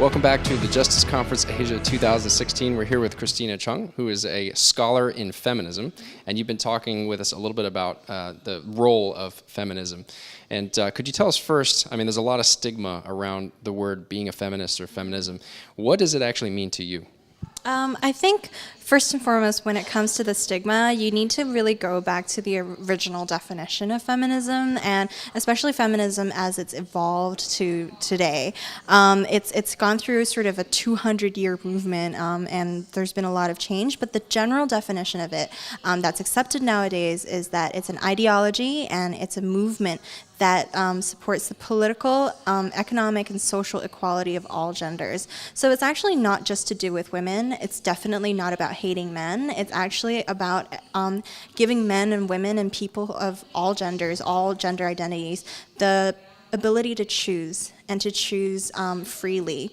Welcome back to the Justice Conference Asia 2016. We're here with Christina Chung, who is a scholar in feminism, and you've been talking with us a little bit about the role of feminism. And could you tell us first, I mean, there's a lot of stigma around the word being a feminist or feminism. What does it actually mean to you? I think, first and foremost, when it comes to the stigma, you need to really go back to the original definition of feminism, and especially feminism as it's evolved to today. It's gone through sort of a 200-year movement, and there's been a lot of change, but the general definition of it that's accepted nowadays is that it's an ideology and it's a movement that supports the political, economic, and social equality of all genders. So it's actually not just to do with women. It's definitely not about hating men. It's actually about giving men and women and people of all genders, all gender identities, the ability to choose and to choose freely,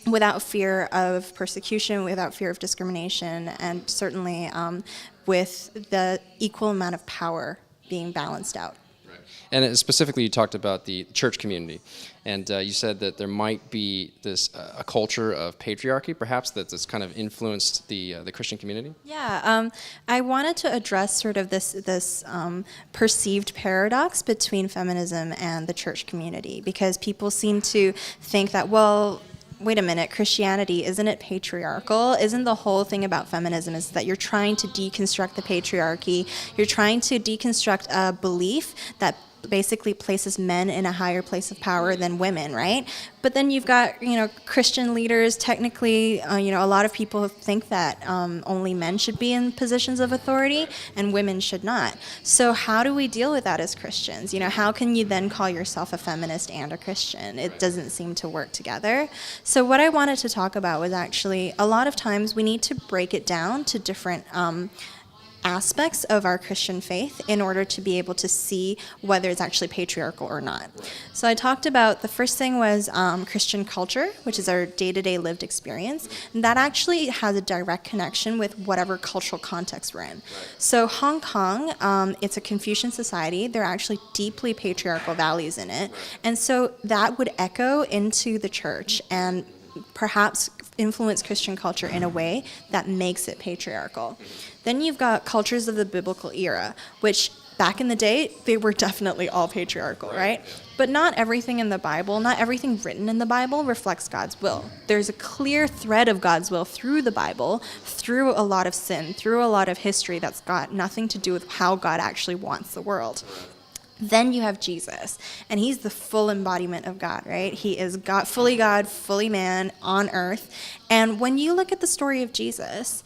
without fear of persecution, without fear of discrimination, and certainly with the equal amount of power being balanced out. And specifically, you talked about the church community, and you said that there might be this a culture of patriarchy, perhaps, that's kind of influenced the Christian community. Yeah, I wanted to address sort of this perceived paradox between feminism and the church community, because people seem to think that, well, wait a minute, Christianity, isn't it patriarchal? Isn't the whole thing about feminism is that you're trying to deconstruct the patriarchy, you're trying to deconstruct a belief that basically places men in a higher place of power than women, right? But then you've got, Christian leaders, technically, a lot of people think that only men should be in positions of authority and women should not. So how do we deal with that as Christians? How can you then call yourself a feminist and a Christian? It doesn't seem to work together. So what I wanted to talk about was actually, a lot of times we need to break it down to different aspects of our Christian faith in order to be able to see whether it's actually patriarchal or not. So I talked about, the first thing was Christian culture, which is our day-to-day lived experience, and that actually has a direct connection with whatever cultural context we're in. So Hong Kong, it's a Confucian society. There are actually deeply patriarchal values in it, and so that would echo into the church and perhaps influence Christian culture in a way that makes it patriarchal. Then you've got cultures of the biblical era, which back in the day, they were definitely all patriarchal, right? But not everything in the Bible, not everything written in the Bible reflects God's will. There's a clear thread of God's will through the Bible, through a lot of sin, through a lot of history that's got nothing to do with how God actually wants the world. Then you have Jesus, and he's the full embodiment of God, right? He is God, fully man on earth. And when you look at the story of Jesus,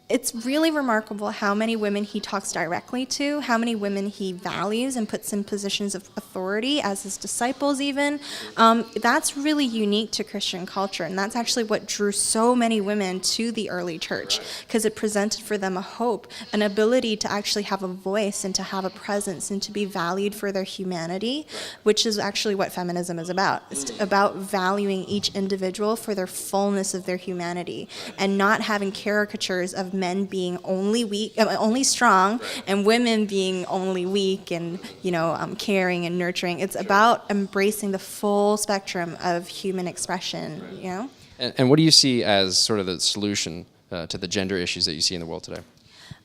it's really remarkable how many women he talks directly to, how many women he values and puts in positions of authority as his disciples even. That's really unique to Christian culture, and that's actually what drew so many women to the early church, because it presented for them a hope, an ability to actually have a voice and to have a presence and to be valued for their humanity, which is actually what feminism is about. It's about valuing each individual for their fullness of their humanity and not having caricatures of men being only weak, only strong, and women being only weak and caring and nurturing. It's about embracing the full spectrum of human expression. And what do you see as sort of the solution to the gender issues that you see in the world today?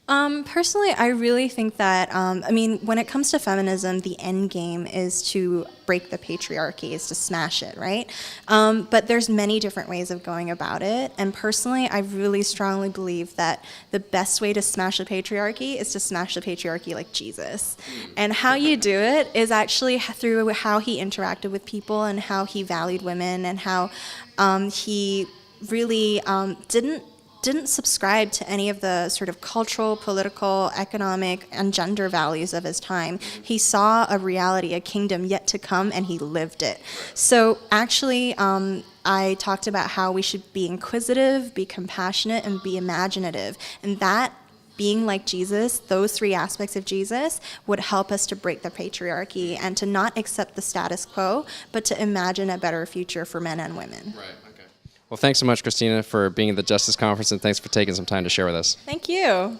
Personally, I really think that, when it comes to feminism, the end game is to break the patriarchy, is to smash it, right? But there's many different ways of going about it. And personally, I really strongly believe that the best way to smash the patriarchy is to smash the patriarchy like Jesus. And how you do it is actually through how he interacted with people and how he valued women and how he really didn't subscribe to any of the sort of cultural, political, economic, and gender values of his time. He saw a reality, a kingdom yet to come, and he lived it. So actually, I talked about how we should be inquisitive, be compassionate, and be imaginative. And that, being like Jesus, those three aspects of Jesus, would help us to break the patriarchy and to not accept the status quo, but to imagine a better future for men and women. Right. Well, thanks so much, Christina, for being at the Justice Conference, and thanks for taking some time to share with us. Thank you.